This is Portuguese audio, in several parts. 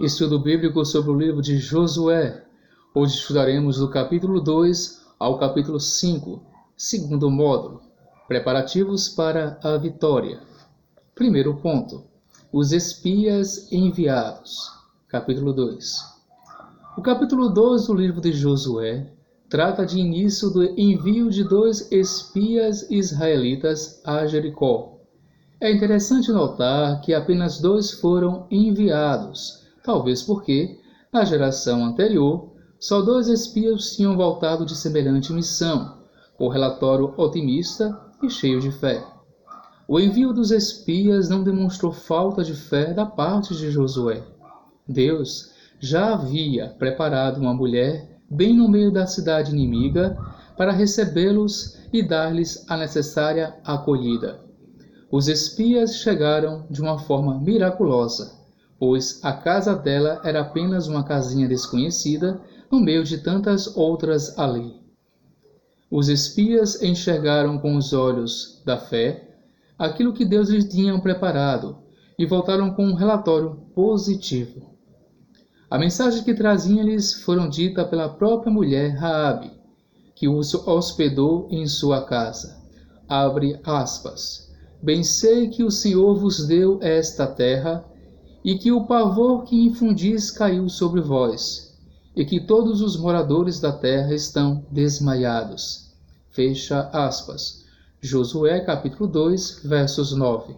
Estudo bíblico sobre o livro de Josué. Hoje estudaremos do capítulo 2 ao capítulo 5, segundo módulo, preparativos para a vitória. Primeiro ponto, os espias enviados. Capítulo 2. O capítulo 2 do livro de Josué trata de início do envio de 2 espias israelitas a Jericó. É interessante notar que apenas 2 foram enviados, talvez porque, na geração anterior, só 2 espias tinham voltado de semelhante missão, com relatório otimista e cheio de fé. O envio dos espias não demonstrou falta de fé da parte de Josué. Deus já havia preparado uma mulher bem no meio da cidade inimiga para recebê-los e dar-lhes a necessária acolhida. Os espias chegaram de uma forma miraculosa, pois a casa dela era apenas uma casinha desconhecida no meio de tantas outras ali. Os espias enxergaram com os olhos da fé aquilo que Deus lhes tinha preparado e voltaram com um relatório positivo. A mensagem que trazia-lhes foram dita pela própria mulher Raabe, que os hospedou em sua casa. Abre aspas. Bem sei que o Senhor vos deu esta terra, e que o pavor que infundis caiu sobre vós, e que todos os moradores da terra estão desmaiados. Fecha aspas. Josué capítulo 2, versos 9.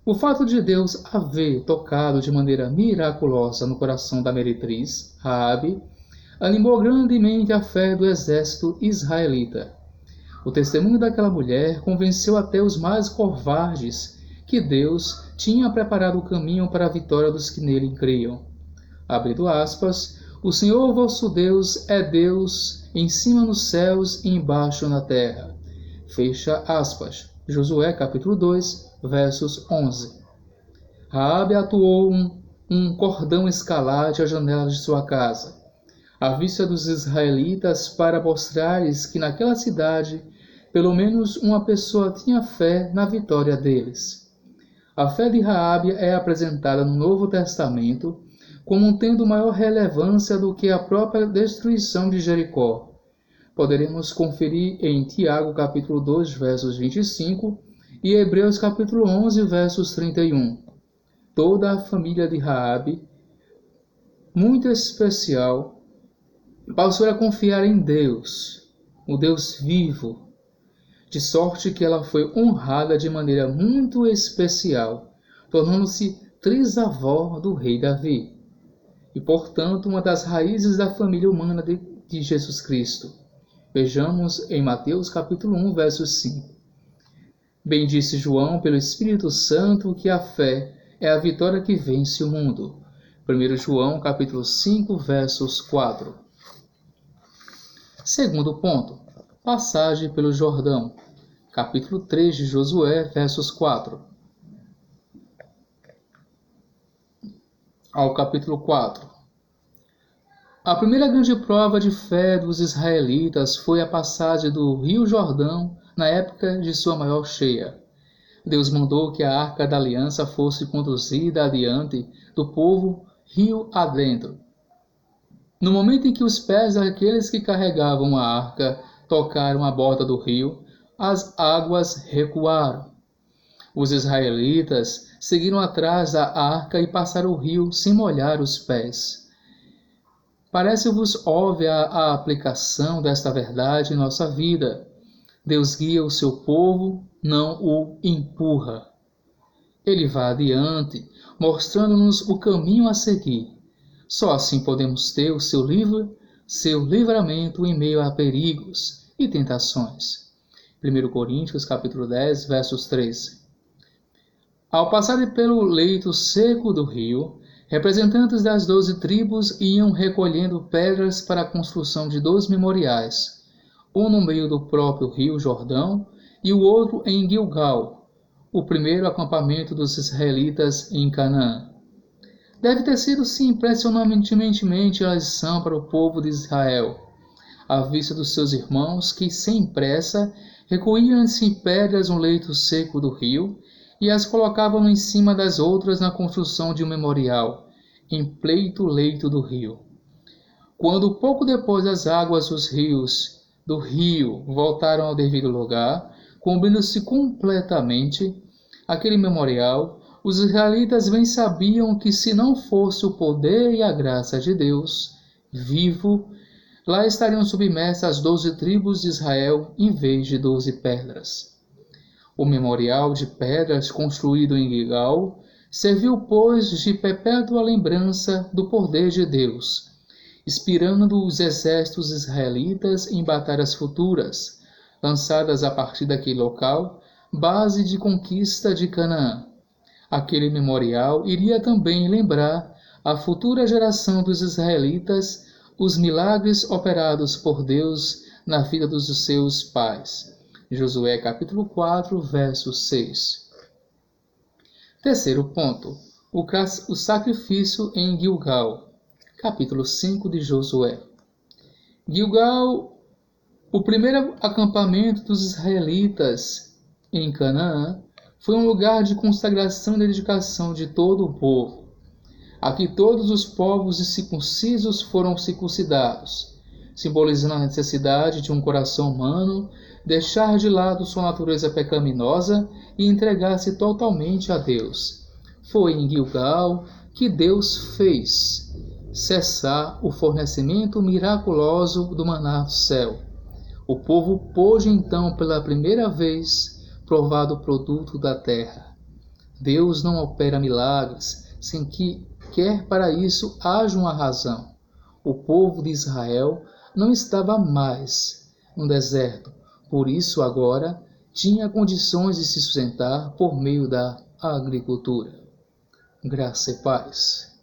O fato de Deus haver tocado de maneira miraculosa no coração da meretriz, Raabe, animou grandemente a fé do exército israelita. O testemunho daquela mulher convenceu até os mais covardes que Deus tinha preparado o caminho para a vitória dos que nele criam. Abrindo aspas, o Senhor vosso Deus é Deus em cima nos céus e embaixo na terra. Fecha aspas. Josué capítulo 2, versos 11. Raabe atuou um cordão escalade à janela de sua casa, à vista dos israelitas, para mostrar-lhes que naquela cidade pelo menos uma pessoa tinha fé na vitória deles. A fé de Raabe é apresentada no Novo Testamento como tendo maior relevância do que a própria destruição de Jericó. Poderemos conferir em Tiago capítulo 2, versos 25 e Hebreus capítulo 11, versos 31. Toda a família de Raabe, muito especial, passou a confiar em Deus, o Deus vivo, de sorte que ela foi honrada de maneira muito especial, tornando-se trisavó do rei Davi, e portanto uma das raízes da família humana de Jesus Cristo. Vejamos em Mateus capítulo 1, verso 5. Bem disse João pelo Espírito Santo que a fé é a vitória que vence o mundo. 1 João capítulo 5, versos 4. Segundo ponto, passagem pelo Jordão. Capítulo 3 de Josué, versos 4 ao capítulo 4. A primeira grande prova de fé dos israelitas foi a passagem do rio Jordão na época de sua maior cheia. Deus mandou que a arca da aliança fosse conduzida adiante do povo rio adentro. No momento em que os pés daqueles que carregavam a arca tocaram a borda do rio, as águas recuaram. Os israelitas seguiram atrás da arca e passaram o rio sem molhar os pés. Parece-vos óbvia a aplicação desta verdade em nossa vida. Deus guia o seu povo, não o empurra. Ele vai adiante, mostrando-nos o caminho a seguir. Só assim podemos ter o seu livramento em meio a perigos e tentações. 1 Coríntios capítulo 10, versos 13. Ao passarem pelo leito seco do rio, representantes das 12 tribos iam recolhendo pedras para a construção de 2 memoriais, um no meio do próprio rio Jordão e o outro em Gilgal, o primeiro acampamento dos israelitas em Canaã. Deve ter sido sim impressionantemente a lição para o povo de Israel, à vista dos seus irmãos que, sem pressa, recolhiam-se pedras no leito seco do rio e as colocavam em cima das outras na construção de um memorial, em pleito leito do rio. Quando pouco depois as águas dos rios do rio voltaram ao devido lugar, cumprindo-se completamente aquele memorial, os israelitas bem sabiam que se não fosse o poder e a graça de Deus vivo, lá estariam submersas as 12 tribos de Israel em vez de 12 pedras. O memorial de pedras construído em Gilgal serviu, pois, de perpétua lembrança do poder de Deus, inspirando os exércitos israelitas em batalhas futuras, lançadas a partir daquele local, base de conquista de Canaã. Aquele memorial iria também lembrar à futura geração dos israelitas os milagres operados por Deus na vida dos seus pais. Josué capítulo 4, verso 6. Terceiro ponto, o sacrifício em Gilgal. Capítulo 5 de Josué. Gilgal, o primeiro acampamento dos israelitas em Canaã, foi um lugar de consagração e dedicação de todo o povo. Aqui todos os povos incircuncisos foram circuncidados, simbolizando a necessidade de um coração humano deixar de lado sua natureza pecaminosa e entregar-se totalmente a Deus. Foi em Gilgal que Deus fez cessar o fornecimento miraculoso do maná do céu. O povo pôde então pela primeira vez provar do produto da terra. Deus não opera milagres sem que quer para isso haja uma razão. O povo de Israel não estava mais no deserto, por isso agora tinha condições de se sustentar por meio da agricultura. Graça e paz.